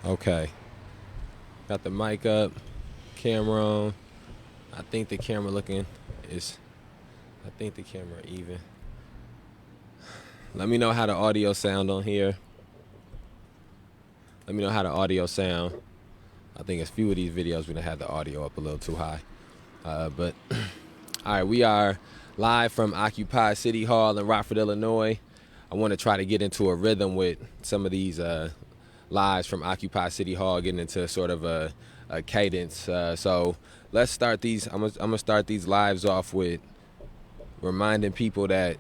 Okay. Got the mic up, camera on. I think the camera I think the camera even. Let me know how the audio sound on here. Let me know how the audio sound. I think a few of these videos we done had the audio up a little too high. But all right, we are live from Occupy City Hall in Rockford, Illinois. I want to try to get into a rhythm with some of these lives from Occupy City Hall, getting into sort of a cadence. So let's start these. I'm gonna start these lives off with reminding people that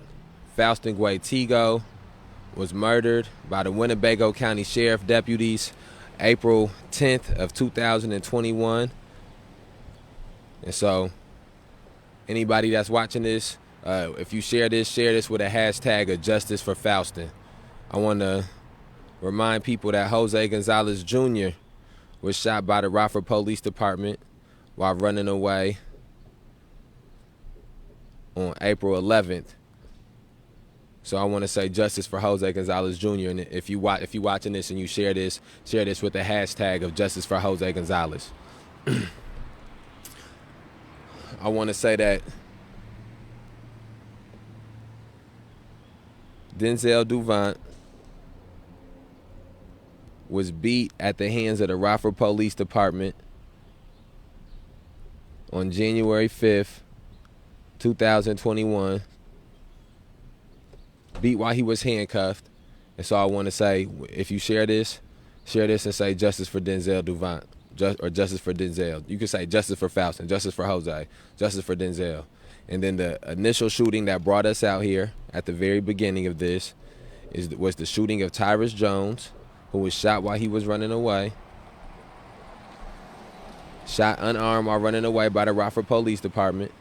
Faustin Guaitigo was murdered by the Winnebago County Sheriff deputies April 10th of 2021. And so anybody that's watching this, if you share this with a hashtag of Justice for Faustin. I want to remind people that Jose Gonzalez Jr. was shot by the Rockford Police Department while running away on April 11th. So I want to say justice for Jose Gonzalez Jr. And if you watching this and you share this with the hashtag of justice for Jose Gonzalez. I want to say that Denzel Duvant was beat at the hands of the Rockford Police Department on January 5th, 2021. Beat while he was handcuffed. And so I want to say, if you share this and say justice for Denzel Duvant, or justice for Denzel. You can say justice for Faustin, justice for Jose, justice for Denzel. And then the initial shooting that brought us out here at the very beginning of this was the shooting of Tyrus Jones, who was shot while he was running away. Shot unarmed while running away by the Rockford Police Department.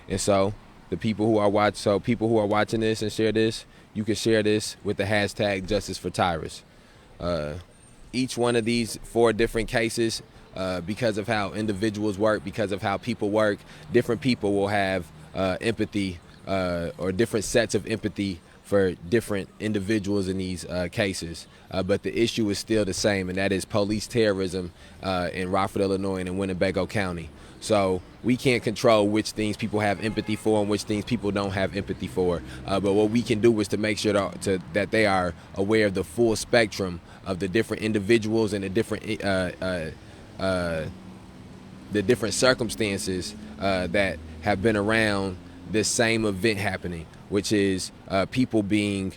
And so the people who are watching this and share this, you can share this with the hashtag Justice for Tyrus. Each one of these 4 different cases, because of how individuals work, because of how people work, different people will have empathy or different sets of empathy for different individuals in these cases. But the issue is still the same, and that is police terrorism in Rockford, Illinois, and in Winnebago County. So we can't control which things people have empathy for and which things people don't have empathy for. But what we can do is to make sure that they are aware of the full spectrum of the different individuals and the different circumstances that have been around this same event happening, which is people being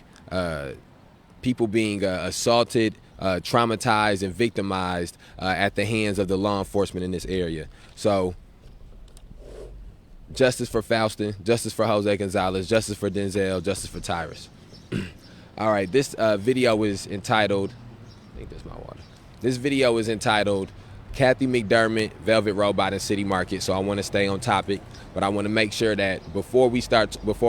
assaulted, traumatized, and victimized at the hands of the law enforcement in this area. So justice for Faustin, justice for Jose Gonzalez, justice for Denzel, justice for Tyrus. All right, this video is entitled, I think that's my water. This video is entitled Cathy McDermott, Velvet Robot and City Market. So I want to stay on topic, but I want to make sure that before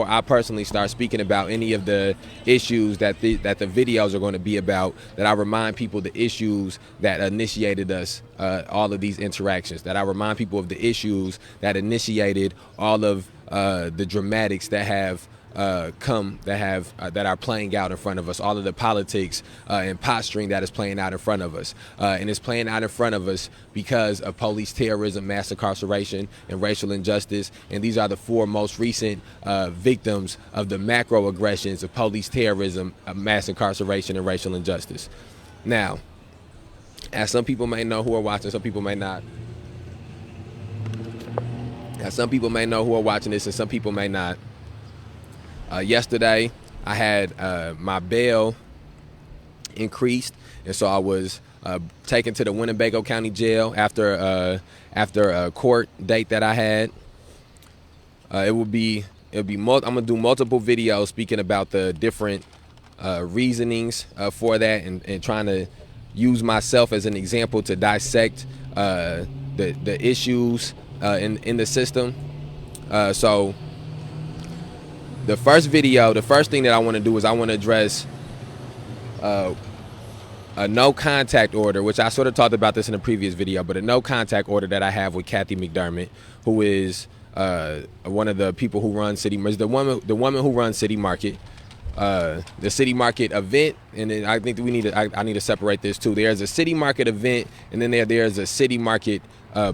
I personally start speaking about any of the issues that the videos are going to be about, that I remind people the issues that initiated us, all of these interactions, that I remind people of the issues that initiated all of the dramatics that have that are playing out in front of us, all of the politics and posturing that is playing out in front of us. And it's playing out in front of us because of police terrorism, mass incarceration, and racial injustice. And these are the 4 most recent victims of the macro aggressions of police terrorism, mass incarceration, and racial injustice. Now, as some people may know who are watching, some people may not. As some people may know who are watching this and some people may not. Yesterday, I had my bail increased, and so I was taken to the Winnebago County Jail after a court date that I had. I'm gonna do multiple videos speaking about the different reasonings for that, and trying to use myself as an example to dissect the issues in the system. So the first thing that I want to do is I want to address a no contact order, which I sort of talked about this in a previous video, but a no contact order that I have with Cathy McDermott, who is one of the people who run the woman who runs City Market. the City Market event, and then I think I need to separate this too. There's a City Market event, and then there's a City Market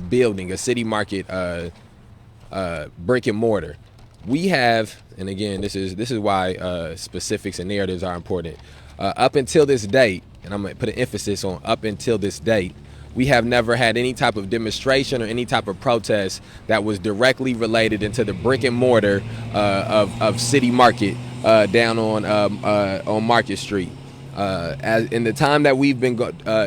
building, a City Market brick and mortar. We have, and again, this is why specifics and narratives are important. Up until this date, and I'm going to put an emphasis on up until this date, we have never had any type of demonstration or any type of protest that was directly related into the brick and mortar of City Market down on Market Street. As in the time that we've been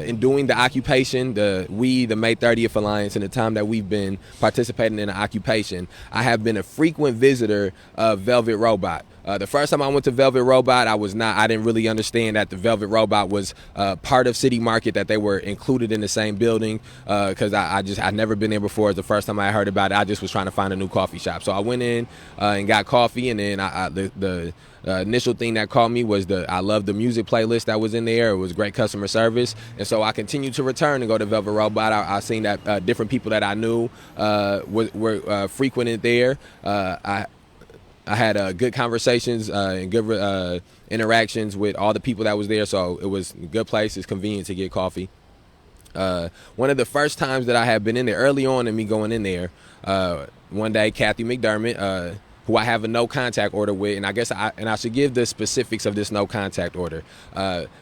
in doing the occupation, the May 30th Alliance, and the time that we've been participating in the occupation, I have been a frequent visitor of Velvet Robot. The first time I went to Velvet Robot, I didn't really understand that the Velvet Robot was part of City Market, that they were included in the same building, because I'd never been there before. It was the first time I heard about it. I just was trying to find a new coffee shop. So I went in and got coffee, and then the initial thing that caught me was I loved the music playlist that was in there. It was great customer service, and so I continued to return and go to Velvet Robot. I seen that different people that I knew were frequented there. I had good conversations and good interactions with all the people that was there, so it was a good place. It's convenient to get coffee. One of the first times that I had been in there, early on in me going in there, one day Cathy McDermott, who I have a no contact order with, and I should give the specifics of this no contact order.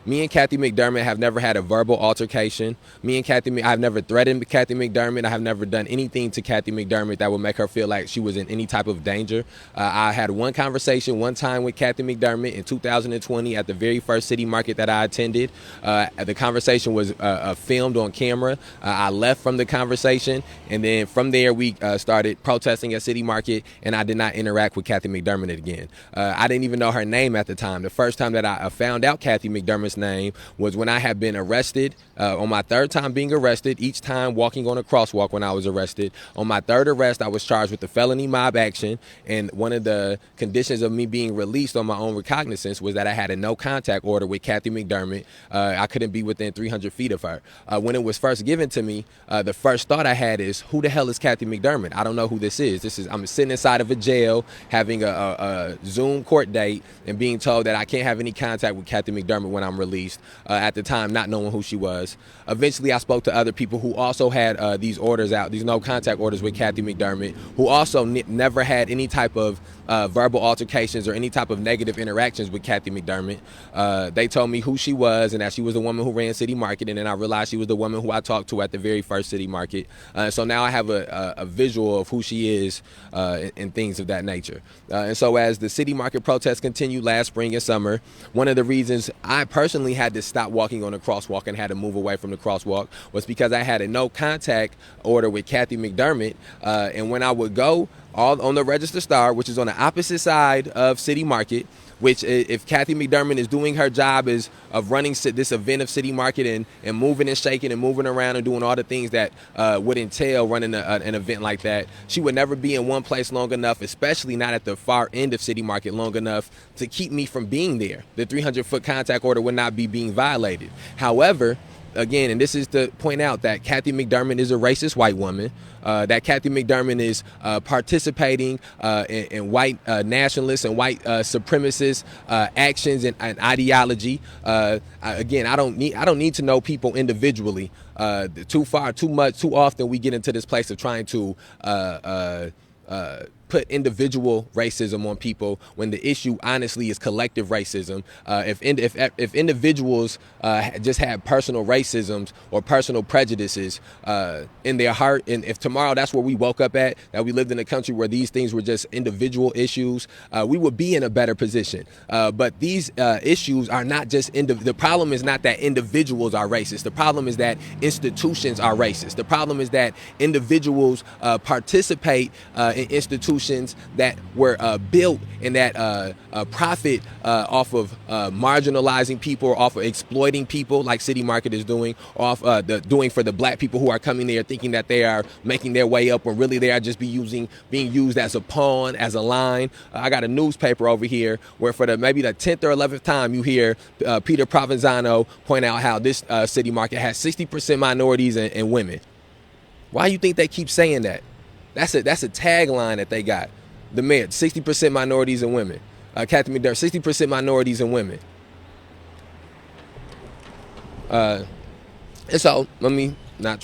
Me and Cathy McDermott have never had a verbal altercation. I've never threatened Cathy McDermott. I have never done anything to Cathy McDermott that would make her feel like she was in any type of danger. I had one conversation one time with Cathy McDermott in 2020 at the very first City Market that I attended. The conversation was filmed on camera. I left from the conversation, and then from there we started protesting at City Market, and I did not interact with Cathy McDermott again. I didn't even know her name at the time. The first time that I found out Cathy McDermott's name was when I had been arrested, on my third time being arrested, each time walking on a crosswalk when I was arrested. On my third arrest, I was charged with the felony mob action, and one of the conditions of me being released on my own recognizance was that I had a no contact order with Cathy McDermott. I couldn't be within 300 feet of her. When it was first given to me, the first thought I had is, who the hell is Cathy McDermott? I don't know who this is. I'm sitting inside of a jail, having a Zoom court date, and being told that I can't have any contact with Cathy McDermott when I'm released. At the time, not knowing who she was. Eventually, I spoke to other people who also had these orders out, these no contact orders with Cathy McDermott, who also never had any type of verbal altercations or any type of negative interactions with Cathy McDermott. They told me who she was and that she was the woman who ran City Market, and then I realized she was the woman who I talked to at the very first City Market. So now I have a visual of who she is and things of that nature. And so as the City Market protests continued last spring and summer, one of the reasons I personally had to stop walking on the crosswalk and had to move away from the crosswalk was because I had a no contact order with Cathy McDermott, and when I would go on the Register Star, which is on the opposite side of City Market, which if Cathy McDermott is doing her job of running this event of City Market and moving and shaking and moving around and doing all the things that would entail running an event like that, she would never be in one place long enough, especially not at the far end of City Market long enough to keep me from being there. The 300-foot contact order would not be being violated. However, again, and this is to point out that Cathy McDermott is a racist white woman, that Cathy McDermott is participating in white nationalists and white supremacist actions and ideology. Again, I don't need to know people individually. Too often we get into this place of trying to put individual racism on people when the issue honestly is collective racism. If individuals just had personal racisms or personal prejudices in their heart, and if tomorrow that's where we woke up at, that we lived in a country where these things were just individual issues, we would be in a better position. But these issues are not just the problem is not that individuals are racist. The problem is that institutions are racist. The problem is that individuals participate in institutions that were built and that profit off of marginalizing people, or off of exploiting people, like City Market is doing, off doing for the black people who are coming there thinking that they are making their way up when really they are just being used as a pawn, as a line. I got a newspaper over here where for maybe the 10th or 11th time you hear Peter Provenzano point out how this City Market has 60% minorities and women. Why do you think they keep saying that? That's a tagline that they got. The mayor, 60% minorities and women. Cathy McDermott, 60% minorities and women. And so let me not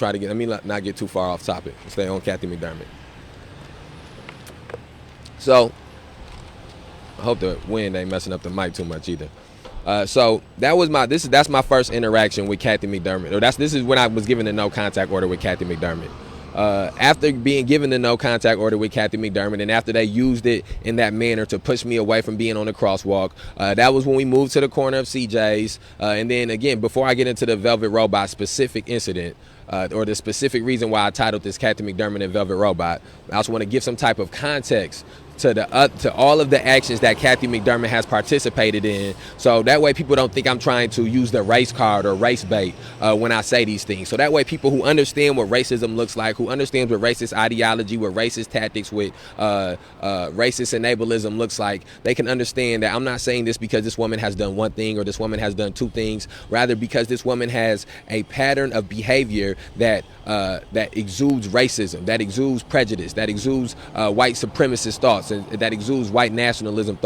get too far off topic. Stay on Cathy McDermott. So I hope the wind ain't messing up the mic too much either. So that was that's my first interaction with Cathy McDermott. Or this is when I was given the no contact order with Cathy McDermott. After being given the no contact order with Cathy McDermott, and after they used it in that manner to push me away from being on the crosswalk, that was when we moved to the corner of CJ's. And then again, before I get into the Velvet Robot specific incident, or the specific reason why I titled this Cathy McDermott and Velvet Robot, I also want to give some type of context to all of the actions that Cathy McDermott has participated in, so that way people don't think I'm trying to use the race card or race bait when I say these things. So that way people who understand what racism looks like, who understands what racist ideology, what racist tactics, with racist enablism looks like, they can understand that I'm not saying this because this woman has done one thing or this woman has done two things, rather because this woman has a pattern of behavior that exudes racism, that exudes prejudice, that exudes white supremacist thoughts, and that exudes white nationalism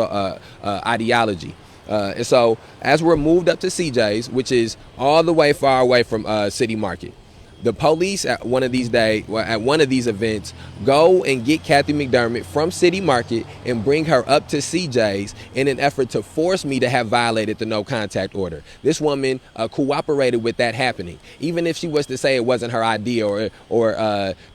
ideology. And so as we're moved up to CJ's, which is all the way far away from City Market, the police at one of these events go and get Cathy McDermott from City Market and bring her up to CJ's in an effort to force me to have violated the no contact order. This woman cooperated with that happening, even if she was to say it wasn't her idea, or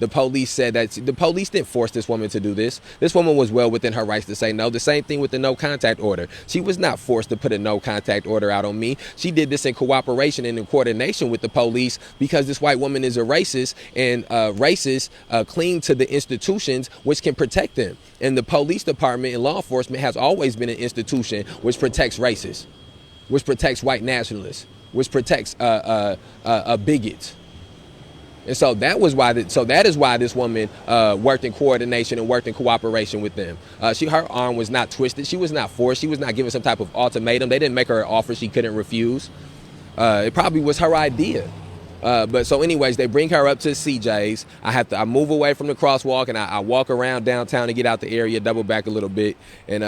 the police said that the police didn't force this woman to do this. This woman was well within her rights to say no. The same thing with the no contact order. She was not forced to put a no contact order out on me. She did this in cooperation and in coordination with the police, because this white woman is a racist, and racists cling to the institutions which can protect them. And the police department and law enforcement has always been an institution which protects racists, which protects white nationalists, which protects bigots. And so that is why this woman worked in coordination and worked in cooperation with them. Her arm was not twisted. She was not forced. She was not given some type of ultimatum. They didn't make her an offer she couldn't refuse. It probably was her idea. But so anyways, they bring her up to CJ's. I move away from the crosswalk, and I walk around downtown to get out the area, double back a little bit, and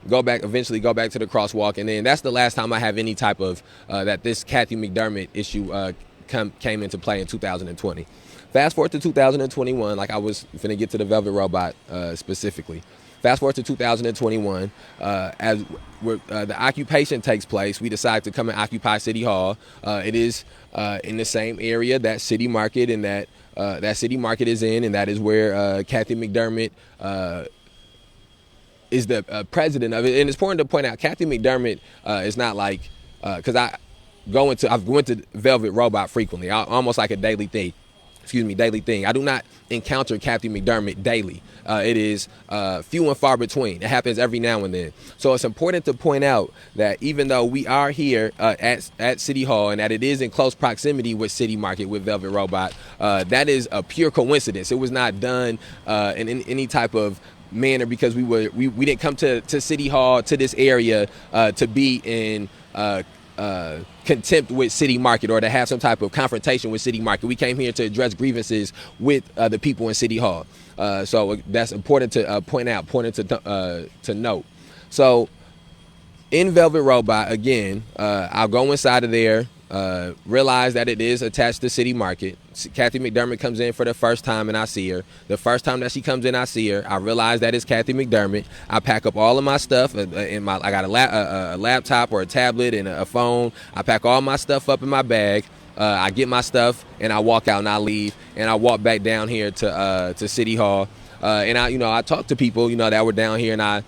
eventually go back to the crosswalk. And then that's the last time I have any type of that this Cathy McDermott issue came into play in 2020. Fast forward to 2021, like I was finna get to the Velvet Robot specifically. Fast forward to 2021, as the occupation takes place, we decide to come and occupy City Hall. It is in the same area that City Market and that City Market is in, and that is where Cathy McDermott is the president of it. And it's important to point out, Cathy McDermott is not like, because I've went to Velvet Robot frequently, almost like a daily thing. I do not encounter Cathy McDermott daily. It is few and far between. It happens every now and then. So it's important to point out that even though we are here at City Hall, and that it is in close proximity with City Market, with Velvet Robot, that is a pure coincidence. It was not done in any type of manner because we didn't come to City Hall, to this area, to be in contempt with City Market or to have some type of confrontation with City Market. We came here to address grievances with the people in City Hall. So that's important to point out, to note. So in Velvet Robot, again, I'll go inside of there, realize that it is attached to City Market. Cathy McDermott comes in for the first time, and I see her. The first time that she comes in, I see her. I realize that it's Cathy McDermott. I pack up all of my stuff. I got a laptop or a tablet and a phone. I pack all my stuff up in my bag. I get my stuff and I walk out and I leave, and I walk back down here to City Hall. And I talk to people that were down here, and I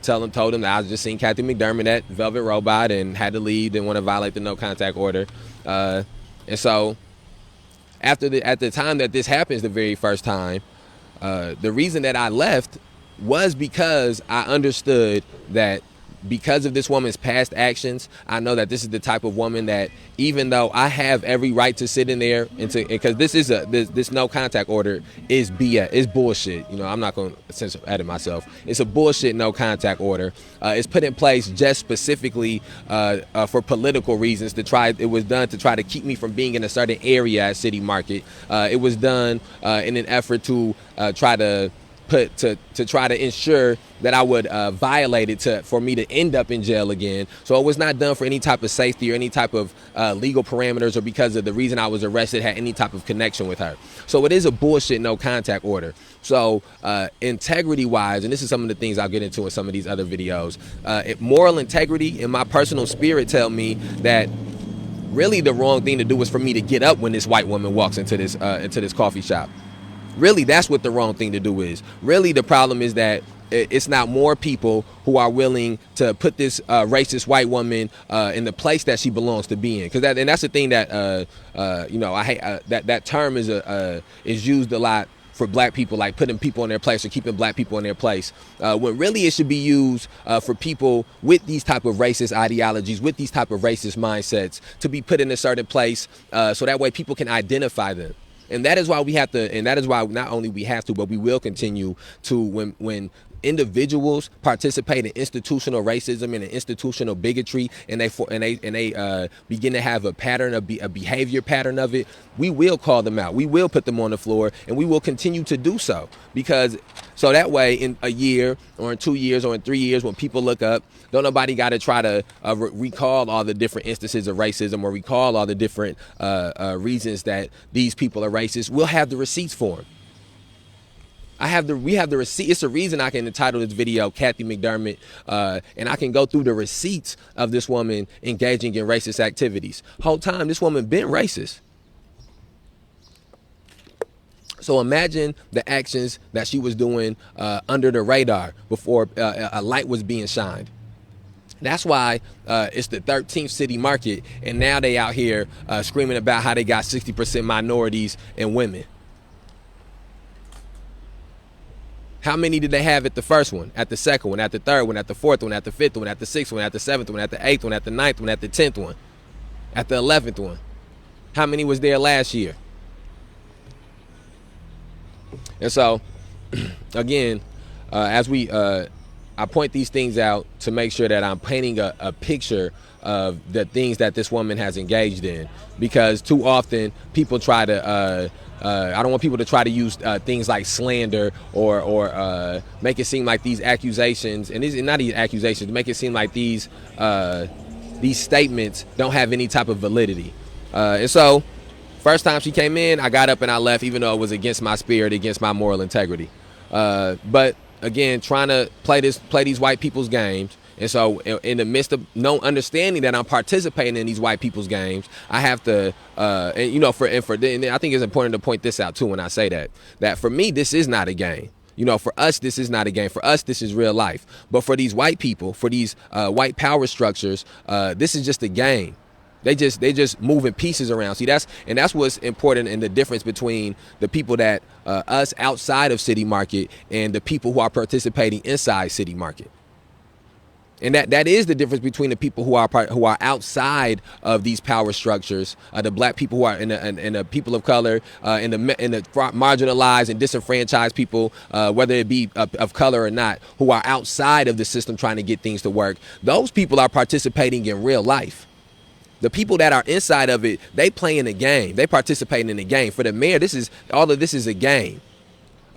told them that I was just seen Cathy McDermott at Velvet Robot and had to leave, didn't want to violate the no contact order. And so at the time that this happens, the very first time, the reason that I left was because I understood that because of this woman's past actions, I know that this is the type of woman that, even though I have every right to sit in there because this no contact order is BS, it's bullshit. I'm not going to censor edit myself. It's a bullshit no contact order. It's put in place just specifically for political reasons. It was done to try to keep me from being in a certain area at City Market. It was done in an effort to try to to try to ensure that I would violate it for me to end up in jail again. So it was not done for any type of safety or any type of legal parameters, or because of the reason I was arrested had any type of connection with her. So it is a bullshit no contact order. So integrity wise, and this is some of the things I'll get into in some of these other videos, moral integrity and my personal spirit tell me that really the wrong thing to do was for me to get up when this white woman walks into this coffee shop. Really, that's what the wrong thing to do is. Really, the problem is that it's not more people who are willing to put this racist white woman in the place that she belongs to be in. And that's the thing that I hate. That term is used a lot for black people, like putting people in their place or keeping black people in their place, when really it should be used for people with these type of racist ideologies, with these type of racist mindsets, to be put in a certain place, so that way people can identify them. And that is why we have to, and that is why not only we have to, but we will continue to, when individuals participate in institutional racism and in institutional bigotry, and they begin to have a pattern of a behavior pattern of it, we will call them out. We will put them on the floor, and we will continue to do so, because so that way in a year or in 2 years or in 3 years, when people look up, don't nobody got to try to recall all the different instances of racism or recall all the different reasons that these people are racist. We'll have the receipts for them. We have the receipt. It's the reason I can entitle this video Cathy McDermott, and I can go through the receipts of this woman engaging in racist activities. Whole time this woman been racist. So imagine the actions that she was doing under the radar before a light was being shined. That's why it's the 13th city market, and now they out here screaming about how they got 60% minorities and women. How many did they have at the first one, at the second one, at the third one, at the fourth one, at the fifth one, at the sixth one, at the seventh one, at the eighth one, at the ninth one, at the 10th one, at the 11th one? How many was there last year? And so, again, as I point these things out to make sure that I'm painting a picture of the things that this woman has engaged in, because too often people try to I don't want people to try to use things like slander or make it seem like these accusations, and these not these accusations, make it seem like these statements don't have any type of validity. And so, first time she came in, I got up and I left, even though it was against my spirit, against my moral integrity. But again, trying to play these white people's games. And so in the midst of no understanding that I'm participating in these white people's games, I have to, and I think it's important to point this out too when I say that for me, this is not a game. For us, this is not a game. For us, this is real life. But for these white people, for these white power structures, this is just a game. They just moving pieces around. See, that's what's important, in the difference between the people that us outside of City Market and the people who are participating inside City Market. And that is the difference between the people who are outside of these power structures, the black people who are and the people of color, and the marginalized and disenfranchised people, whether it be of color or not, who are outside of the system trying to get things to work. Those people are participating in real life. The people that are inside of it, they playing a game. They participating in the game. For the mayor, all of this is a game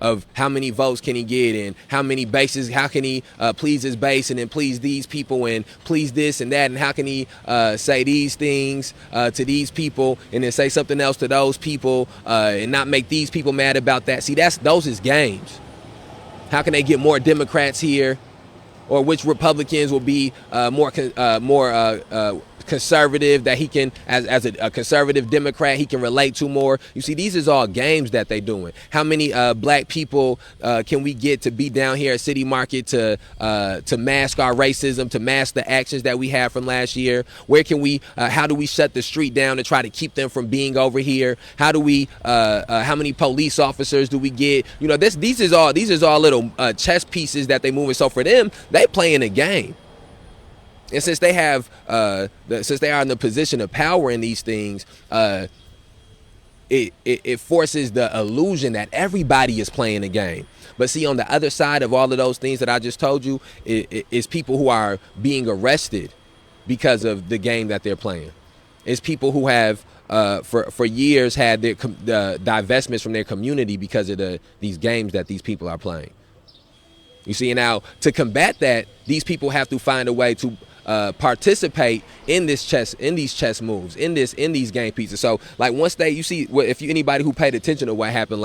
of how many votes can he get, and how many bases, how can he please his base and then please these people and please this and that, and how can he say these things to these people and then say something else to those people and not make these people mad about that. See, those is games. How can they get more Democrats here, or which Republicans will be more conservative, that he can, as a conservative Democrat, he can relate to more. You see, these is all games that they doing. How many black people can we get to be down here at City Market to mask our racism, to mask the actions that we had from last year? Where can we, how do we shut the street down to try to keep them from being over here? How do we, how many police officers do we get? These is all little chess pieces that they moving. So for them, they playing a game. And since they have, since they are in the position of power in these things, it forces the illusion that everybody is playing a game. But see, on the other side of all of those things that I just told you, is people who are being arrested because of the game that they're playing. It's people who have for years had their divestments from their community because of these games that these people are playing. You see, now to combat that, these people have to find a way to participate in these chess moves, in these game pieces. So, like, once you see, if anybody who paid attention to what happened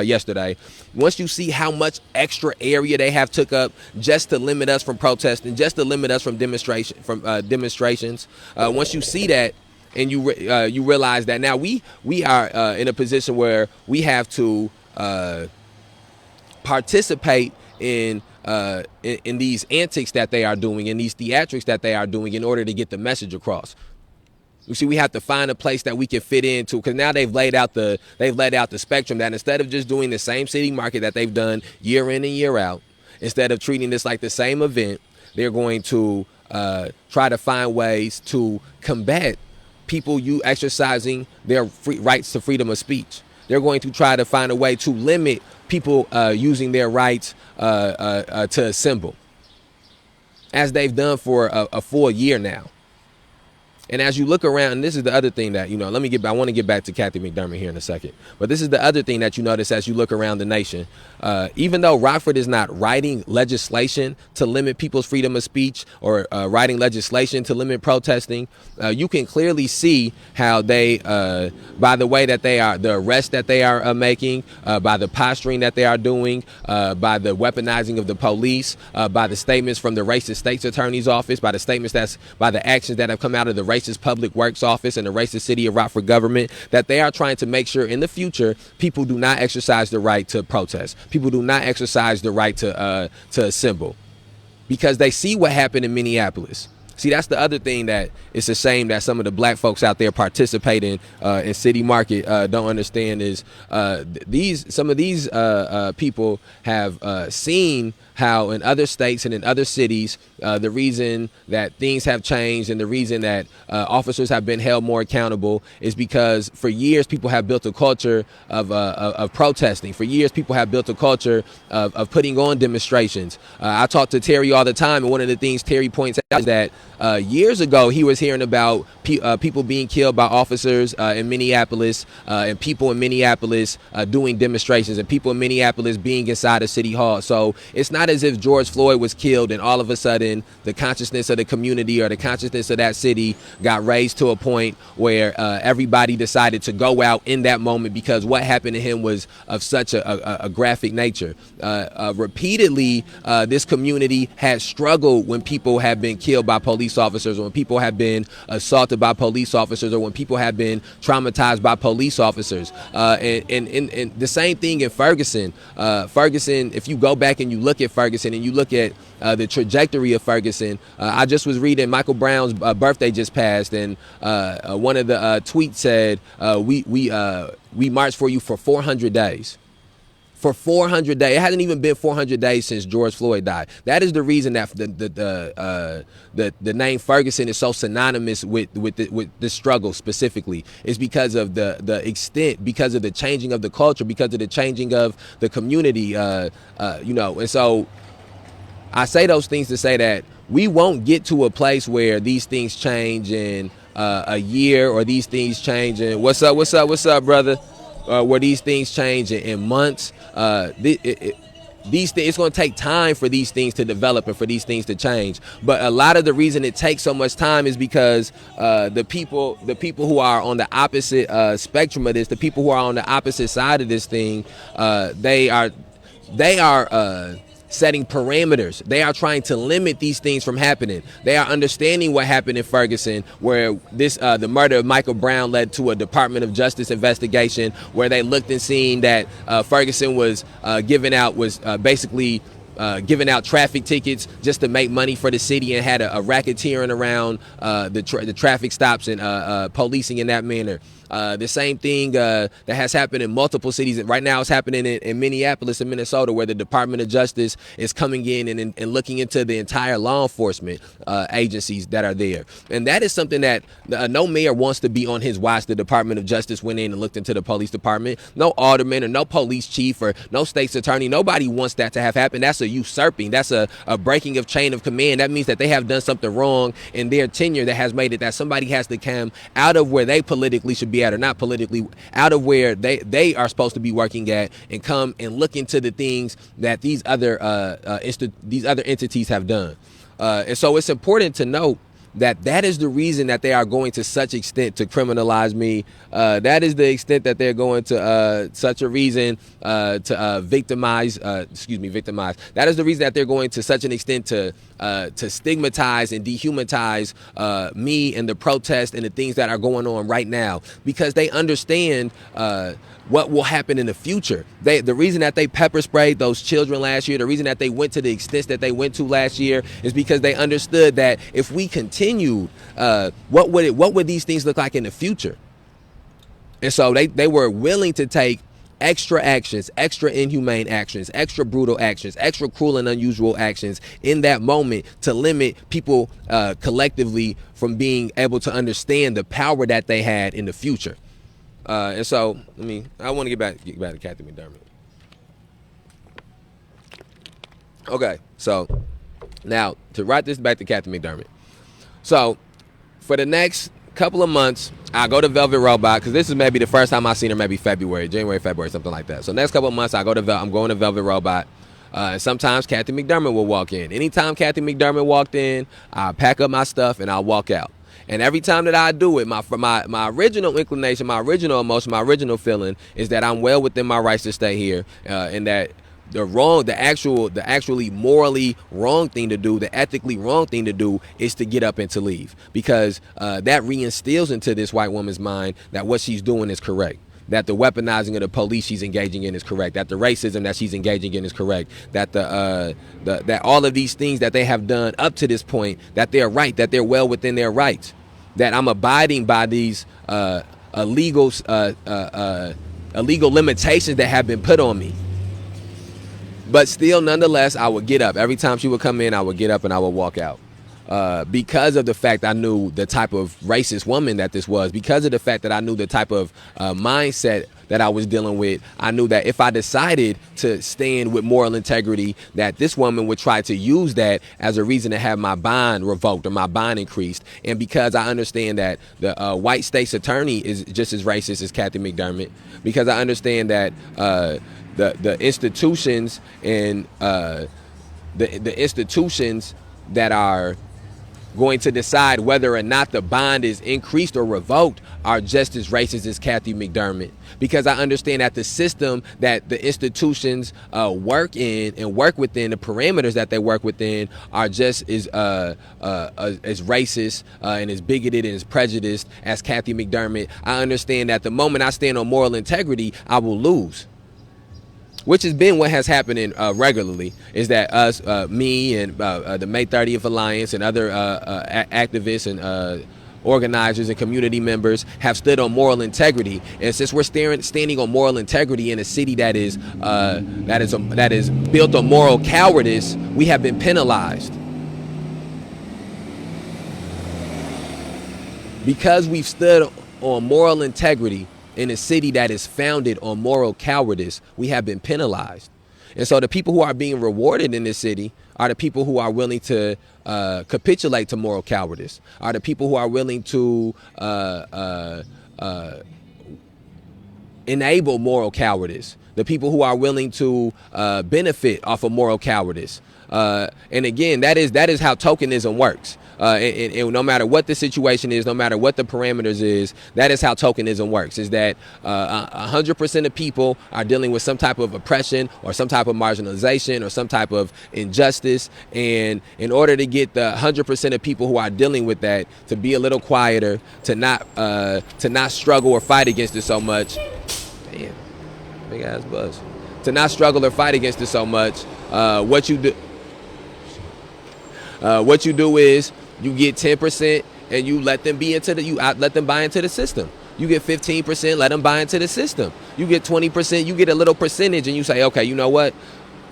yesterday, once you see how much extra area they have took up just to limit us from protesting, just to limit us from demonstrations, once you see that, and you realize that now we are in a position where we have to participate in these antics that they are doing, in these theatrics that they are doing, in order to get the message across. You see, we have to find a place that we can fit into, because now they've laid out the spectrum that instead of just doing the same city market that they've done year in and year out, instead of treating this like the same event, they're going to try to find ways to combat people exercising their rights to freedom of speech. They're going to try to find a way to limit people using their rights to assemble, as they've done for a full year now. And as you look around, and this is the other thing that, I want to get back to Cathy McDermott here in a second. But this is the other thing that you notice as you look around the nation. Even though Rockford is not writing legislation to limit people's freedom of speech, or writing legislation to limit protesting, you can clearly see how they, by the way that they are, the arrests that they are making, by the posturing that they are doing, by the weaponizing of the police, by the statements from the racist state's attorney's office, by the actions that have come out of the racist public works office and the racist city of Rockford government, that they are trying to make sure in the future people do not exercise the right to protest. People do not exercise the right to assemble, because they see what happened in Minneapolis. See, that's the other thing that it's a shame that some of the black folks out there participating in city market don't understand is some of these people have seen how in other states and in other cities, the reason that things have changed and the reason that officers have been held more accountable is because for years people have built a culture of protesting. For years people have built a culture of putting on demonstrations. I talk to Terry all the time, and one of the things Terry points out is that years ago he was hearing about people being killed by officers in Minneapolis, and people in Minneapolis doing demonstrations, and people in Minneapolis being inside of City Hall. So it's not as if George Floyd was killed and all of a sudden the consciousness of the community or the consciousness of that city got raised to a point where everybody decided to go out in that moment because what happened to him was of such a graphic nature. Repeatedly, this community has struggled when people have been killed by police officers, or when people have been assaulted by police officers, or when people have been traumatized by police officers. And the same thing in Ferguson. Ferguson, if you go back and you look at Ferguson and you look at the trajectory of Ferguson, I just was reading Michael Brown's birthday just passed, and one of the tweets said, we marched for you for 400 days. For 400 days. It hasn't even been 400 days since George Floyd died. That is the reason that the name Ferguson is so synonymous with the struggle specifically. It's because of the extent, because of the changing of the culture, because of the changing of the community. And so I say those things to say that we won't get to a place where these things change in a year, or these things change in what's up, brother? Where these things change in months. It's going to take time for these things to develop and for these things to change. But a lot of the reason it takes so much time is because the people who are on the opposite spectrum of this, the people who are on the opposite side of this thing, they are setting parameters. They are trying to limit these things from happening. They are understanding what happened in Ferguson, where the murder of Michael Brown led to a Department of Justice investigation, where they looked and seen that Ferguson was giving out traffic tickets just to make money for the city, and had a racketeering around the traffic stops and policing in that manner. The same thing that has happened in multiple cities. And right now it's happening in Minneapolis and Minnesota, where the Department of Justice is coming in and looking into the entire law enforcement agencies that are there. And that is something that no mayor wants to be on his watch. The Department of Justice went in and looked into the police department. No alderman or no police chief or no state's attorney. Nobody wants that to have happened. That's a usurping. That's a breaking of chain of command. That means that they have done something wrong in their tenure that has made it that somebody has to come out of where they politically should be at, or not politically, out of where they are supposed to be working at, and come and look into the things that these other entities have done. And so it's important to note that is the reason that they are going to such extent to criminalize me. That is the extent that they're going to such a reason to victimize. Victimize. That is the reason that they're going to such an extent to stigmatize and dehumanize me and the protests and the things that are going on right now, because they understand what will happen in the future. The reason that they pepper sprayed those children last year, the reason that they went to the extent that they went to last year, is because they understood that if we continued, what would these things look like in the future? And so they were willing to take extra actions, extra inhumane actions, extra brutal actions, extra cruel and unusual actions in that moment to limit people collectively from being able to understand the power that they had in the future. And so, I want to get back to Cathy McDermott. Okay, so now to write this back to Cathy McDermott. So for the next couple of months, I go to Velvet Robot, because this is maybe the first time I've seen her, maybe January, February, something like that. So next couple of months, I'm going to Velvet Robot. Sometimes Cathy McDermott will walk in. Anytime Cathy McDermott walked in, I pack up my stuff and I walk out. And every time that I do it, my original inclination, my original emotion, my original feeling is that I'm well within my rights to stay here, and that the actually morally wrong thing to do, the ethically wrong thing to do, is to get up and to leave, because that reinstills into this white woman's mind that what she's doing is correct, that the weaponizing of the police she's engaging in is correct, that the racism that she's engaging in is correct, that that all of these things that they have done up to this point, that they're right, that they're well within their rights, that I'm abiding by these illegal limitations that have been put on me. But still, nonetheless, I would get up. Every time she would come in, I would get up and I would walk out. Because of the fact I knew the type of racist woman that this was, because of the fact that I knew the type of mindset that I was dealing with, I knew that if I decided to stand with moral integrity, that this woman would try to use that as a reason to have my bond revoked or my bond increased. And because I understand that the white state's attorney is just as racist as Cathy McDermott, because I understand that the institutions and the institutions that are going to decide whether or not the bond is increased or revoked are just as racist as Cathy McDermott, because I understand that the system that the institutions work in and work within, the parameters that they work within, are just as racist and as bigoted and as prejudiced as Cathy McDermott. I understand that the moment I stand on moral integrity, I will lose. Which has been what has happened regularly, is that us, me and the May 30th Alliance and other activists and organizers and community members have stood on moral integrity. And since we're standing on moral integrity in a city that is built on moral cowardice, we have been penalized. Because we've stood on moral integrity in a city that is founded on moral cowardice, we have been penalized. And so the people who are being rewarded in this city are the people who are willing to capitulate to moral cowardice, are the people who are willing to enable moral cowardice, the people who are willing to benefit off of moral cowardice. And again, that is how tokenism works. And no matter what the situation is, no matter what the parameters is, that is how tokenism works, is that 100% of people are dealing with some type of oppression or some type of marginalization or some type of injustice. And in order to get the 100% of people who are dealing with that to be a little quieter, to not struggle or fight against it so much, damn, big ass buzz, to not struggle or fight against it so much, what you do is you get 10% and you let them let them buy into the system. You get 15%, let them buy into the system. You get 20%, you get a little percentage, and you say, okay, you know what?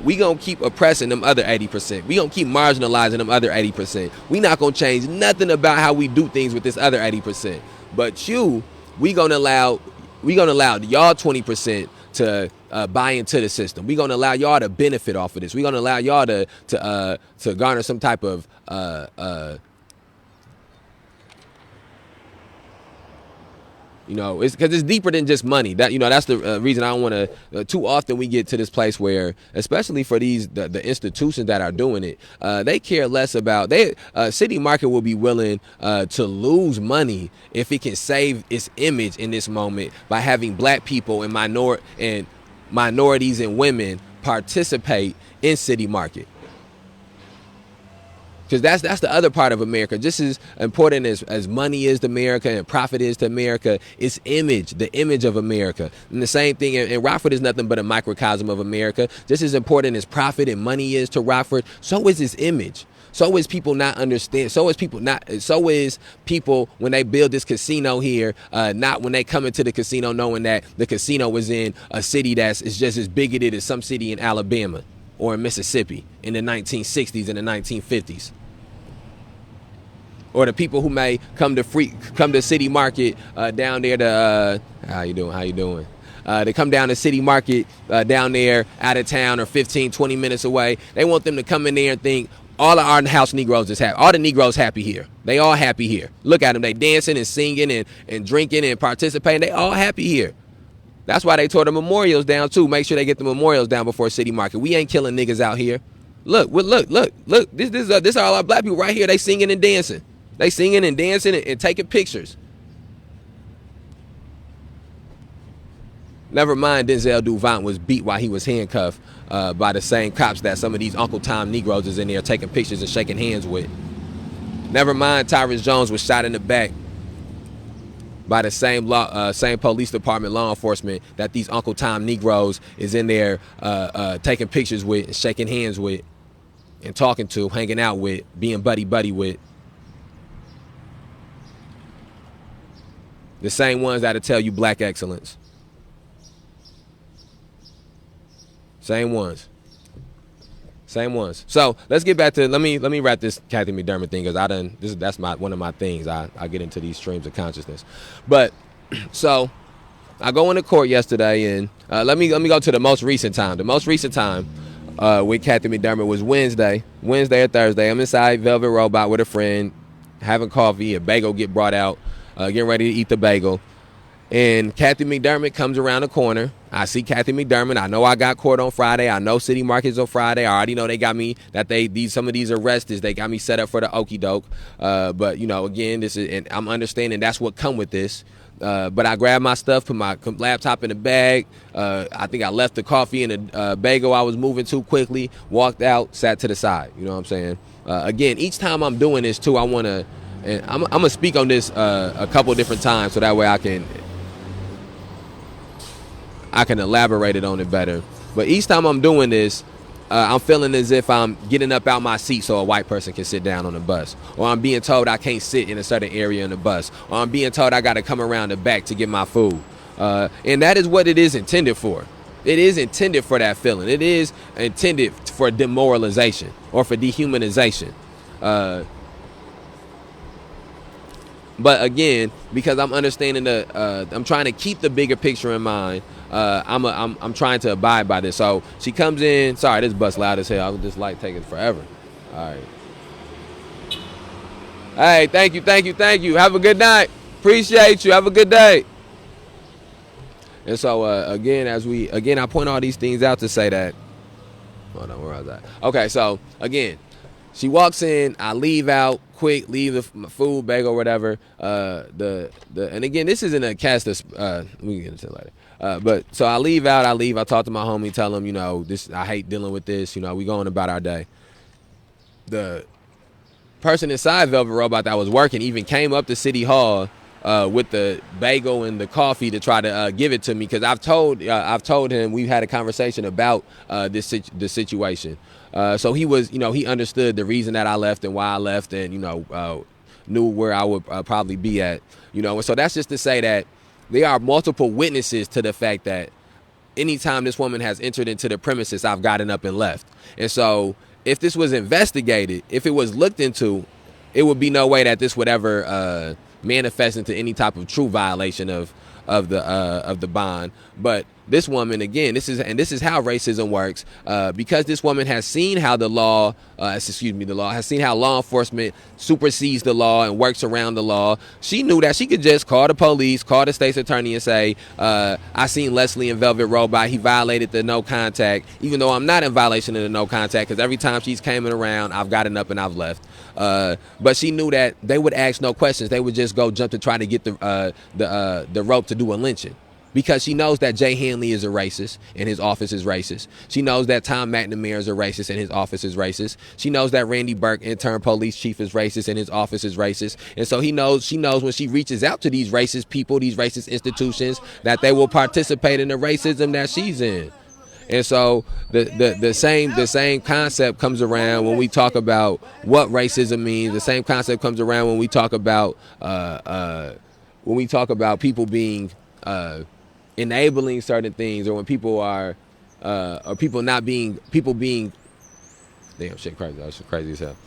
We gonna keep oppressing them other 80%. We gonna keep marginalizing them other 80%. We not gonna change nothing about how we do things with this other 80%. But we gonna allow y'all 20% to buy into the system. We're gonna allow y'all to benefit off of this. We're gonna allow y'all to garner some type of it's because it's deeper than just money. That that's the reason I don't want to. Too often we get to this place where, especially for the institutions that are doing it, they care less about. City Market will be willing to lose money if it can save its image in this moment by having black people and minorities and women participate in City Market. Because that's the other part of America. Just as important as money is to America and profit is to America, it's image, the image of America. And the same thing, and Rockford is nothing but a microcosm of America. Just as important as profit and money is to Rockford, so is its image. So is people not understand. So is people when they build this casino here, not when they come into the casino knowing that the casino was in a city is just as bigoted as some city in Alabama or in Mississippi in the 1960s and the 1950s. Or the people who may come to City Market down there to how you doing? They come down to City Market down there out of town or 15, 20 minutes away. They want them to come in there and think all of our house Negroes is happy. All the Negroes happy here. They all happy here. Look at them. They dancing and singing and drinking and participating. They all happy here. That's why they tore the memorials down too. Make sure they get the memorials down before City Market. We ain't killing niggas out here. Look. This are all our black people right here. They singing and dancing. They singing and dancing and taking pictures. Never mind Denzel Duvant was beat while he was handcuffed by the same cops that some of these Uncle Tom Negroes is in there taking pictures and shaking hands with. Never mind Tyrus Jones was shot in the back by the same police department law enforcement that these Uncle Tom Negroes is in there taking pictures with and shaking hands with and talking to, hanging out with, being buddy with. The same ones that'll tell you black excellence. Same ones. So let's get back to let me wrap this Cathy McDermott thing because that's one of my things. I get into these streams of consciousness. But so I go into court yesterday and let me go to the most recent time. The most recent time with Cathy McDermott was Wednesday or Thursday. I'm inside Velvet Robot with a friend, having coffee. A bagel get brought out. Getting ready to eat the bagel. And Cathy McDermott comes around the corner. I see Cathy McDermott. I know I got court on Friday. I know City Market's on Friday. I already know they got me, some of these arrests, they got me set up for the okie doke. But, again, this is, and I'm understanding that's what come with this. But I grabbed my stuff, put my laptop in the bag. I think I left the coffee and the bagel I was moving too quickly, walked out, sat to the side. You know what I'm saying? Again, each time I'm doing this, too, I want to, and I'm going to speak on this a couple different times so that way I can elaborate it on it better. But each time I'm doing this, I'm feeling as if I'm getting up out my seat so a white person can sit down on the bus. Or I'm being told I can't sit in a certain area in the bus. Or I'm being told I got to come around the back to get my food. And that is what it is intended for. It is intended for that feeling. It is intended for demoralization or for dehumanization. But again, because I'm understanding I'm trying to keep the bigger picture in mind. I'm trying to abide by this. So she comes in. Sorry, this bus loud as hell. This light taking forever. All right. Hey, thank you. Have a good night. Appreciate you. Have a good day. And so again, I point all these things out to say that. Hold on, where was I? Okay, so again. She walks in, I leave out quick, leave the food, bagel, whatever. And again, this isn't a cast of, we can get into it later. But so I leave out, I talk to my homie, tell him, I hate dealing with this, we going about our day. The person inside Velvet Robot that was working even came up to City Hall with the bagel and the coffee to try to give it to me because I've told him we've had a conversation about this situation. So he was, he understood the reason that I left and why I left and, knew where I would probably be at, And so that's just to say that there are multiple witnesses to the fact that anytime this woman has entered into the premises, I've gotten up and left. And so if this was investigated, if it was looked into, it would be no way that this would ever manifest into any type of true violation of the bond. But this woman, again, this is how racism works. Because this woman has seen how the law, has seen how law enforcement supersedes the law and works around the law. She knew that she could just call the police, call the state's attorney, and say, I seen Leslie in Velvet Robot. He violated the no contact, even though I'm not in violation of the no contact, because every time she's coming around, I've gotten up and I've left. But she knew that they would ask no questions. They would just go jump to try to get the rope to do a lynching. Because she knows that Jay Hanley is a racist and his office is racist. She knows that Tom McNamara is a racist and his office is racist. She knows that Randy Burke, intern police chief, is racist and his office is racist. And so she knows when she reaches out to these racist people, these racist institutions, that they will participate in the racism that she's in. And so the same concept comes around when we talk about what racism means. The same concept comes around when we talk about people being enabling certain things, or when people are or people being damn shit crazy. That's crazy as hell.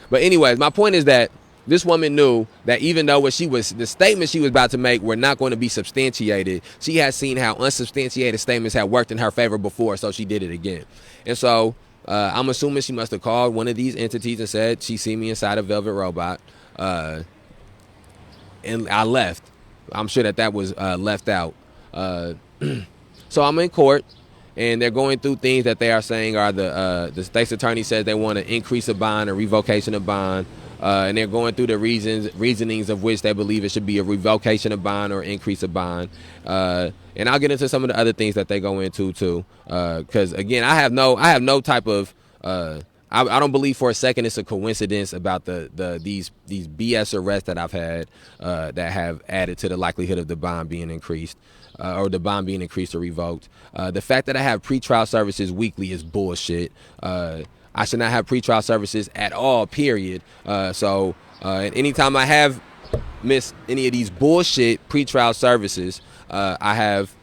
But anyways, my point is that this woman knew that even though the statements she was about to make were not going to be substantiated, she had seen how unsubstantiated statements had worked in her favor before, so she did it again. And so I'm assuming she must have called one of these entities and said she seen me inside a Velvet Robot, and I left. I'm sure that was left out. So I'm in court, and they're going through things that they are saying are the state's attorney says they want to increase a bond or revocation of bond, and they're going through the reasonings of which they believe it should be a revocation of bond or increase of bond. And I'll get into some of the other things that they go into too, because again, I have no type of I don't believe for a second it's a coincidence about these BS arrests that I've had that have added to the likelihood of the bond being increased, or the bond being increased or revoked. The fact that I have pretrial services weekly is bullshit. I should not have pretrial services at all, period. So anytime I have missed any of these bullshit pretrial services, I have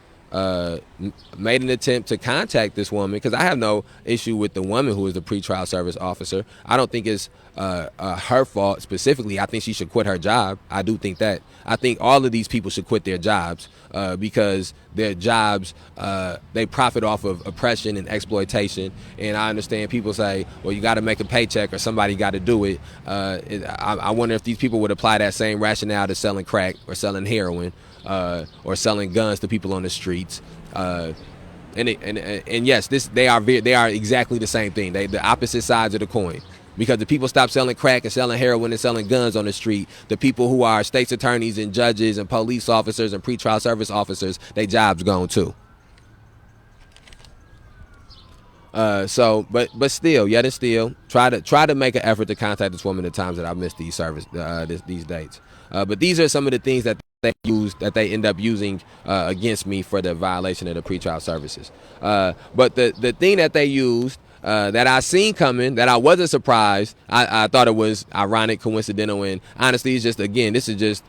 made an attempt to contact this woman, because I have no issue with the woman who is the pretrial service officer. I don't think it's her fault specifically. I think she should quit her job. I do think that. I think all of these people should quit their jobs, because their jobs, they profit off of oppression and exploitation. And I understand people say, well, you got to make a paycheck or somebody got to do it. I wonder if these people would apply that same rationale to selling crack or selling heroin, or selling guns to people on the streets. And yes, they are exactly the same thing. They the opposite sides of the coin. Because the people stop selling crack and selling heroin and selling guns on the street, the people who are state's attorneys and judges and police officers and pretrial service officers, their jobs gone too. But still, try to make an effort to contact this woman the times that I've missed these these dates. But these are some of the things that they end up using against me for the violation of the pretrial services. But the thing that they used, that I seen coming, that I wasn't surprised, I thought it was ironic, coincidental, and honestly, it's just, again, this is just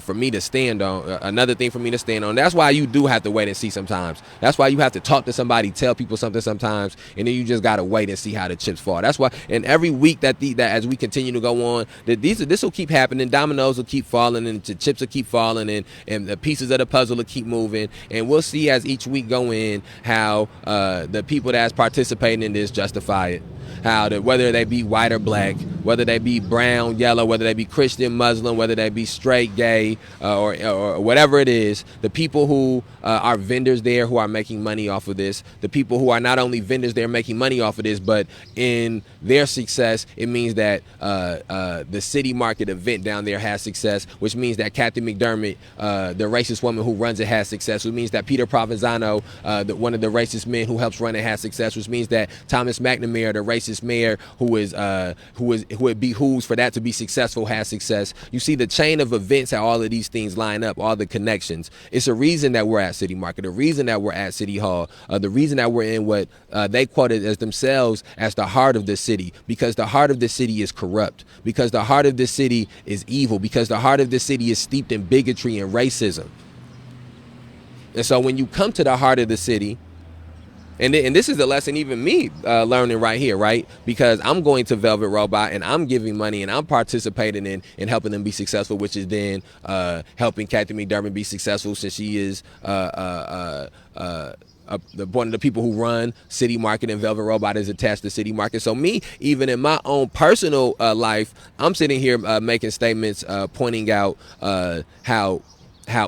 for me to stand on, another thing for me to stand on. That's why you do have to wait and see sometimes. That's why you have to talk to somebody, tell people something sometimes, and then you just got to wait and see how the chips fall. That's why, and every week that as we continue to go on, this will keep happening. Dominoes will keep falling, and the chips will keep falling, and the pieces of the puzzle will keep moving, and we'll see as each week go in how the people that's participating in this justify it. Whether they be white or black, whether they be brown, yellow, whether they be Christian, Muslim, whether they be straight, gay, or whatever it is, the people who are vendors there who are making money off of this, the people who are not only vendors, they're making money off of this, but in their success, it means that the city market event down there has success, which means that Cathy McDermott, the racist woman who runs it, has success, which means that Peter Provenzano, one of the racist men who helps run it, has success, which means that Thomas McNamara, the racist mayor who it behooves for that to be successful, has success. You see the chain of events, how all of these things line up, all the connections. It's a reason that we're at City Market, the reason that we're at City Hall, the reason that we're in what they quoted as themselves as the heart of the city, because the heart of the city is corrupt, because the heart of the city is evil, because the heart of the city is steeped in bigotry and racism. And so when you come to the heart of the city, And this is the lesson even me learning right here, right? Because I'm going to Velvet Robot and I'm giving money and I'm participating in helping them be successful, which is then helping Cathy McDermott be successful, since she is one of the people who run City Market, and Velvet Robot is attached to City Market. So me, even in my own personal life, I'm sitting here making statements, pointing out how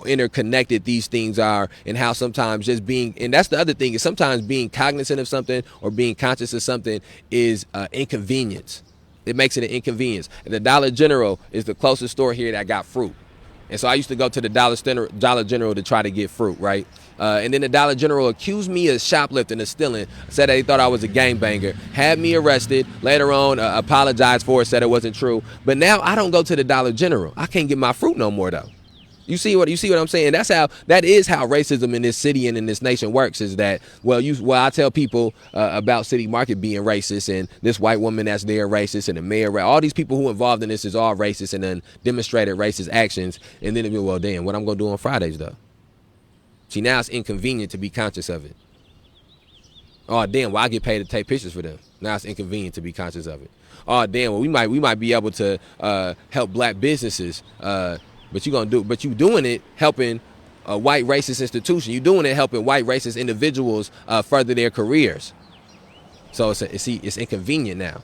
interconnected these things are, and how sometimes just being, and that's the other thing, is sometimes being cognizant of something or being conscious of something is inconvenience. It makes it an inconvenience. And the Dollar General is the closest store here that got fruit. And so I used to go to the Dollar General to try to get fruit, right? And then the Dollar General accused me of shoplifting and stealing, said that he thought I was a gangbanger, had me arrested, later on apologized for it, said it wasn't true. But now I don't go to the Dollar General. I can't get my fruit no more, though. You see what I'm saying? That is how racism in this city and in this nation works. Is that I tell people about City Market being racist, and this white woman that's there racist, and the mayor, all these people who involved in this is all racist and then demonstrated racist actions, and then it be, well, damn, what I'm gonna do on Fridays though? See, now it's inconvenient to be conscious of it. Oh damn, well I get paid to take pictures for them. Now it's inconvenient to be conscious of it. Oh damn, well we might be able to help black businesses. But you doing it helping a white racist institution. You're doing it helping white racist individuals further their careers. So it's inconvenient now.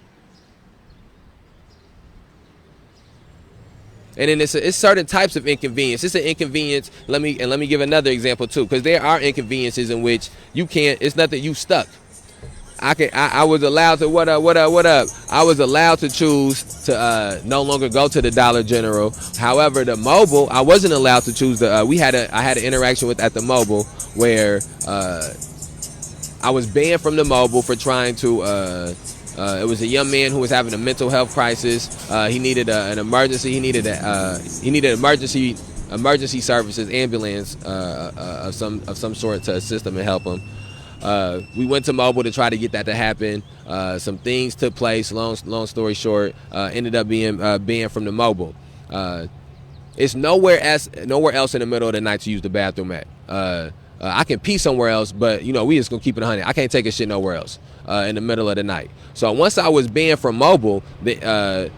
And then it's certain types of inconvenience. It's an inconvenience. Let me give another example too, because there are inconveniences in which you can't. It's nothing. You stuck. I was allowed to what up. I was allowed to choose to no longer go to the Dollar General. However, the mobile, I wasn't allowed to choose the. I had an interaction at the mobile where I was banned from the mobile for trying to. It was a young man who was having a mental health crisis. He needed an emergency. He needed emergency services, ambulance of some sort to assist him and help him. We went to mobile to try to get that to happen. Some things took place. Long story short, ended up being banned from the mobile. It's nowhere else in the middle of the night to use the bathroom at. I can pee somewhere else, but we just gonna keep it 100. I can't take a shit nowhere else in the middle of the night. So once I was banned from mobile, the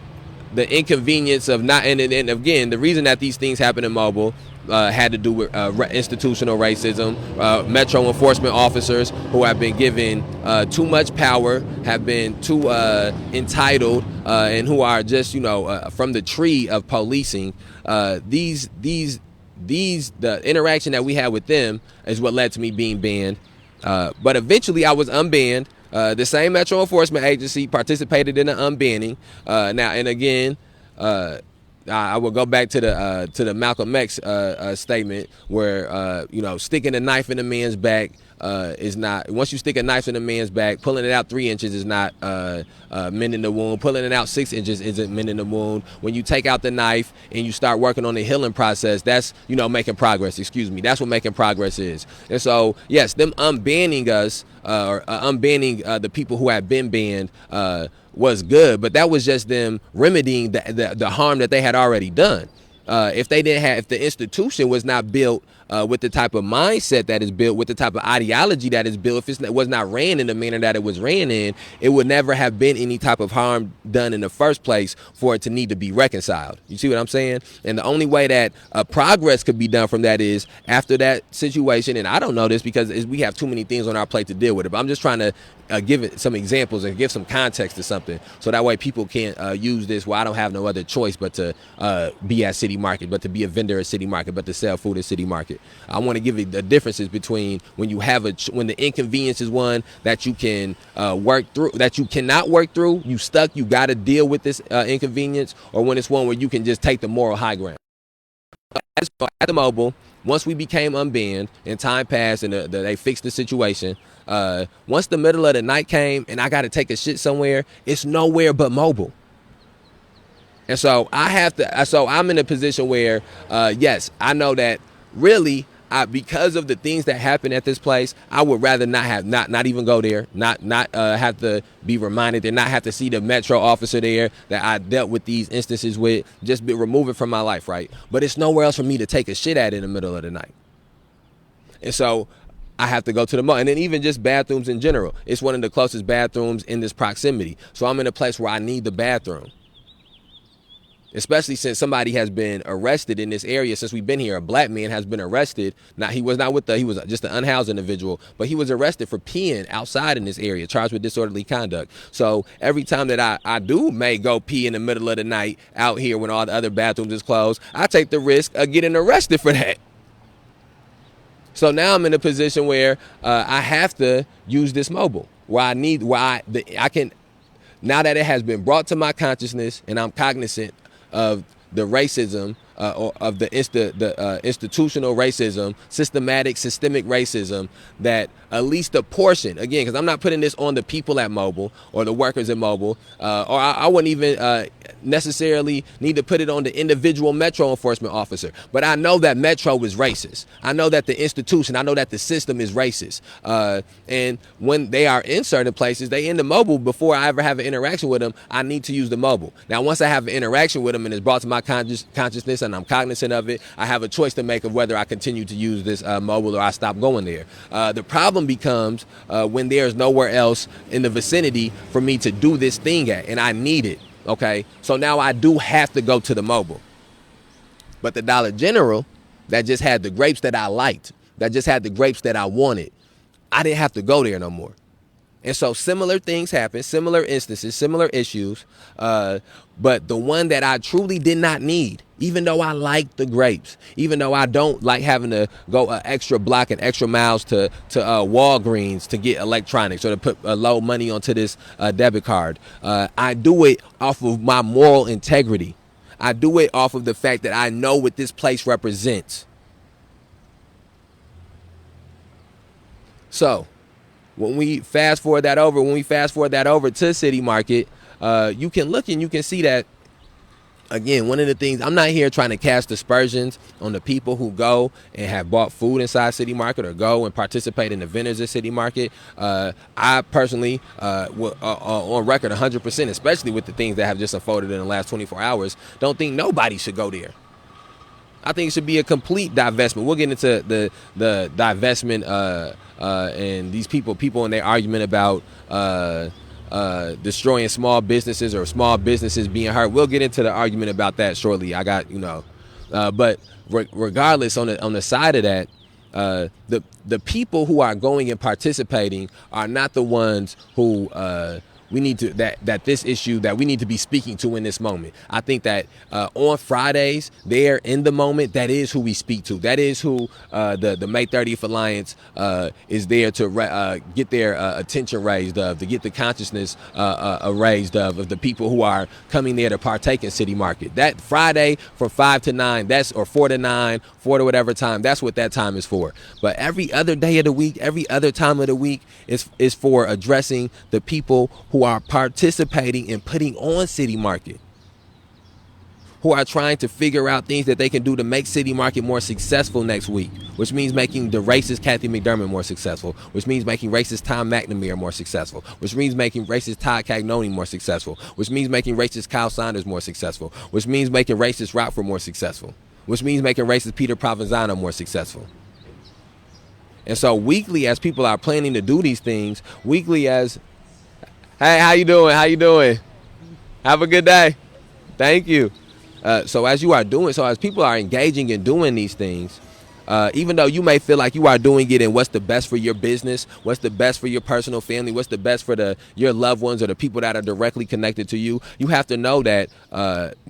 inconvenience of not, and again, the reason that these things happen in mobile had to do with institutional racism. Metro enforcement officers who have been given too much power, have been too entitled, and who are just from the tree of policing. The interaction that we had with them is what led to me being banned. But eventually I was unbanned. The same Metro Enforcement Agency participated in the unbanning. Now, and again, I will go back to the Malcolm X statement where sticking a knife in a man's back is not. Once you stick a knife in a man's back, pulling it out 3 inches is not mending the wound. Pulling it out 6 inches isn't mending the wound. When you take out the knife and you start working on the healing process, that's making progress. That's what making progress is. And so yes, them unbanning us or unbanning the people who have been banned was good, but that was just them remedying the harm that they had already done. If the institution was not built with the type of mindset that is built, with the type of ideology that is built, if it was not ran in the manner that it was ran in, it would never have been any type of harm done in the first place for it to need to be reconciled. You see what I'm saying? And the only way that progress could be done from that is after that situation, and I don't know this because we have too many things on our plate to deal with it, but I'm just trying to give it some examples and give some context to something so that way people can't use this, well, I don't have no other choice but to be at City Market, but to be a vendor at City Market, but to sell food at City Market. I want to give you the differences between when the inconvenience is one that you can work through, that you cannot work through, you stuck, you got to deal with this inconvenience, or when it's one where you can just take the moral high ground. At the mobile, once we became unbanned and time passed and they fixed the situation, once the middle of the night came and I got to take a shit somewhere, it's nowhere but mobile. And so I'm in a position where, yes, I know that really, because of the things that happen at this place, I would rather not even go there, not have to be reminded, and not have to see the Metro officer there that I dealt with these instances with, just remove it from my life, right? But it's nowhere else for me to take a shit at in the middle of the night. And so I have to go to the mall. And then even just bathrooms in general. It's one of the closest bathrooms in this proximity. So I'm in a place where I need the bathroom. Especially since somebody has been arrested in this area since we've been here. A black man has been arrested. He was just an unhoused individual, but he was arrested for peeing outside in this area, charged with disorderly conduct. So every time that I may go pee in the middle of the night out here when all the other bathrooms is closed, I take the risk of getting arrested for that. So now I'm in a position where I have to use this mobile, now that it has been brought to my consciousness and I'm cognizant of the racism or of the institutional racism, systemic racism, that at least a portion, again, because I'm not putting this on the people at Mobile or the workers at Mobile, or I wouldn't even necessarily need to put it on the individual Metro enforcement officer. But I know that Metro is racist. I know that the institution, I know that the system is racist. And when they are in certain places, they in the Mobile, before I ever have an interaction with them, I need to use the Mobile. Now, once I have an interaction with them and it's brought to my consciousness and I'm cognizant of it, I have a choice to make of whether I continue to use this Mobile or I stop going there. The problem becomes when there's nowhere else in the vicinity for me to do this thing at, and I need it. Okay, so now I do have to go to the Mobile. But the Dollar General that just had the grapes that I liked, that just had the grapes that I wanted, I didn't have to go there no more. And so similar things happen, similar instances, similar issues. But the one that I truly did not need, even though I like the grapes, even though I don't like having to go an extra block and extra miles to Walgreens to get electronics or to put low money onto this debit card, I do it off of my moral integrity. I do it off of the fact that I know what this place represents. So when we fast forward that over to City Market, you can look and you can see that, again, one of the things, I'm not here trying to cast aspersions on the people who go and have bought food inside City Market or go and participate in the vendors at City Market. I personally, on record 100%, especially with the things that have just unfolded in the last 24 hours, don't think nobody should go there. I think it should be a complete divestment. We'll get into the divestment and these people and their argument about destroying small businesses or small businesses being hurt. We'll get into the argument about that shortly. I got, but regardless, on the side of that, the people who are going and participating are not the ones who we need to this issue that we need to be speaking to in this moment. I think that on Fridays, there in the moment, that is who we speak to. That is who the May 30th Alliance is there to get their attention raised of, to get the consciousness raised of the people who are coming there to partake in City Market. That Friday from 5 to 9, or 4 to 9, 4 to whatever time, that's what that time is for. But every other day of the week, every other time of the week is for addressing the people who are participating in putting on City Market, who are trying to figure out things that they can do to make City Market more successful next week, which means making the racist Cathy McDermott more successful, which means making racist Tom McNamara more successful, which means making racist Todd Cagnoni more successful, which means making racist Kyle Saunders more successful, which means making racist Rockford more successful, which means making racist Peter Provenzano more successful. And so weekly, as people are planning to do these things, weekly as, hey, how you doing? How you doing? Have a good day. Thank you. So as people are engaging in doing these things, even though you may feel like you are doing it in what's the best for your business, what's the best for your personal family, what's the best for your loved ones or the people that are directly connected to you, you have to know that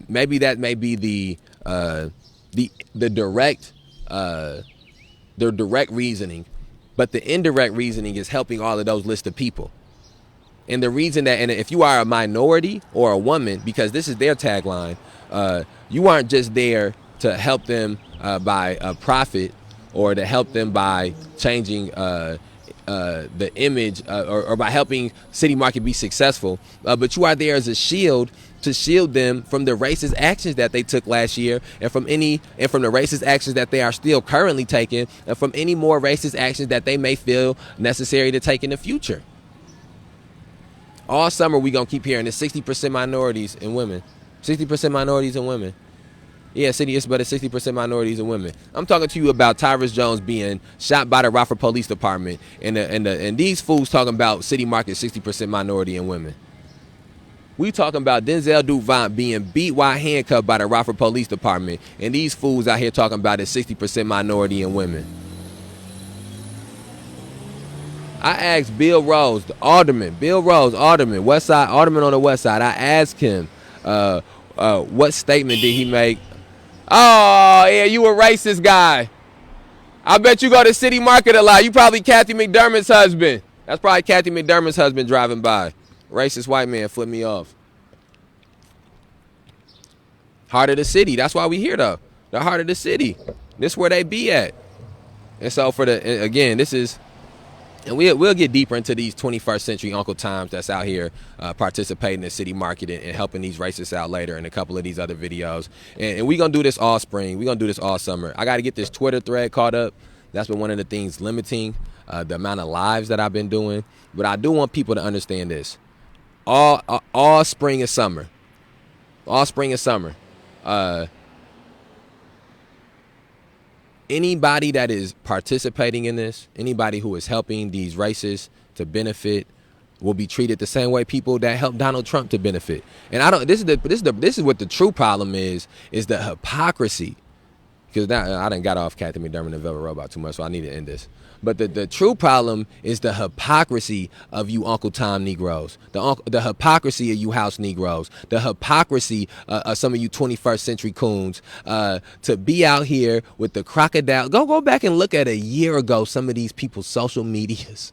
maybe that may be the direct reasoning, but the indirect reasoning is helping all of those list of people. And the reason that, and if you are a minority or a woman, because this is their tagline, you aren't just there to help them by profit or to help them by changing the image or by helping City Market be successful, but you are there as a shield to shield them from the racist actions that they took last year and from the racist actions that they are still currently taking and from any more racist actions that they may feel necessary to take in the future. All summer we gonna keep hearing the 60% minorities and women. 60% minorities and women. Yeah, city is but 60% minorities and women. I'm talking to you about Tyrus Jones being shot by the Rockford Police Department, and these fools talking about city market 60% minority and women. We talking about Denzel Duvant being beat while handcuffed by the Rockford Police Department, and these fools out here talking about it 60% minority and women. I asked Bill Rose, the alderman, West Side, alderman on the West Side. I asked him, what statement did he make? Oh, yeah, you a racist guy. I bet you go to City Market a lot. You probably Cathy McDermott's husband. That's probably Cathy McDermott's husband driving by. Racist white man, flip me off. Heart of the city. That's why we here, though. The heart of the city. This is where they be at. And so again, this is, and we'll get deeper into these 21st century Uncle Toms that's out here participating in the city market and helping these racists out later in a couple of these other videos. And we're going to do this all spring. We're going to do this all summer. I got to get this Twitter thread caught up. That's been one of the things limiting the amount of lives that I've been doing. But I do want people to understand this. All spring and summer. All spring and summer. Anybody that is participating in this, anybody who is helping these racists to benefit, will be treated the same way people that help Donald Trump to benefit. And this is what the true problem is the hypocrisy. Because now I done got off Cathy McDermott and Velvet Robot too much, so I need to end this. But the true problem is the hypocrisy of you Uncle Tom Negroes, the hypocrisy of you House Negroes, the hypocrisy of some of you 21st century coons to be out here with the crocodile. Go back and look at a year ago some of these people's social medias.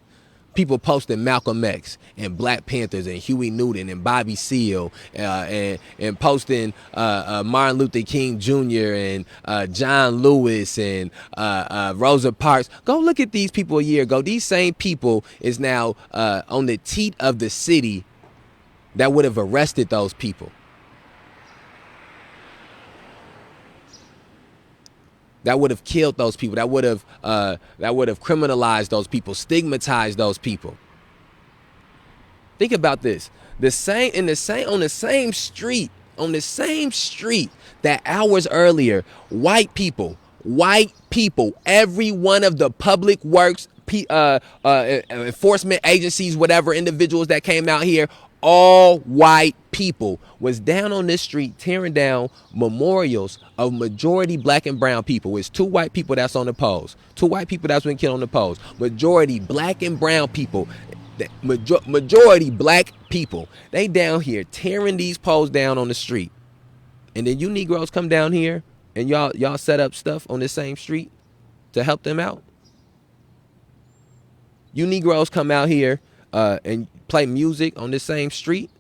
People posting Malcolm X and Black Panthers and Huey Newton and Bobby Seale and posting Martin Luther King Jr. and John Lewis and Rosa Parks. Go look at these people a year ago. These same people is now on the teat of the city that would have arrested those people. That would have killed those people. That would have criminalized those people, stigmatized those people. Think about this. On the same street that hours earlier, white people, every one of the public works, enforcement agencies, whatever, individuals that came out here, all white people was down on this street tearing down memorials of majority black and brown people. It's 2 white people that's on the poles. 2 white people that's been killed on the poles. Majority black and brown people. Majority black people. They down here tearing these poles down on the street. And then you Negroes come down here and y'all set up stuff on this same street to help them out. You Negroes come out here and play music on this same street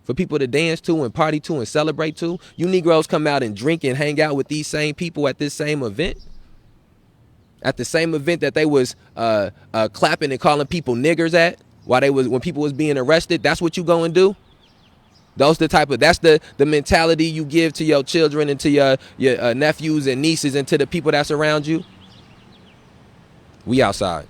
for people to dance to and party to and celebrate to. You Negroes come out and drink and hang out with these same people at this same event. At the same event that they was clapping and calling people niggers at when people was being arrested. That's what you go and do. That's the mentality you give to your children and to your nephews and nieces and to the people that's around you. We outside.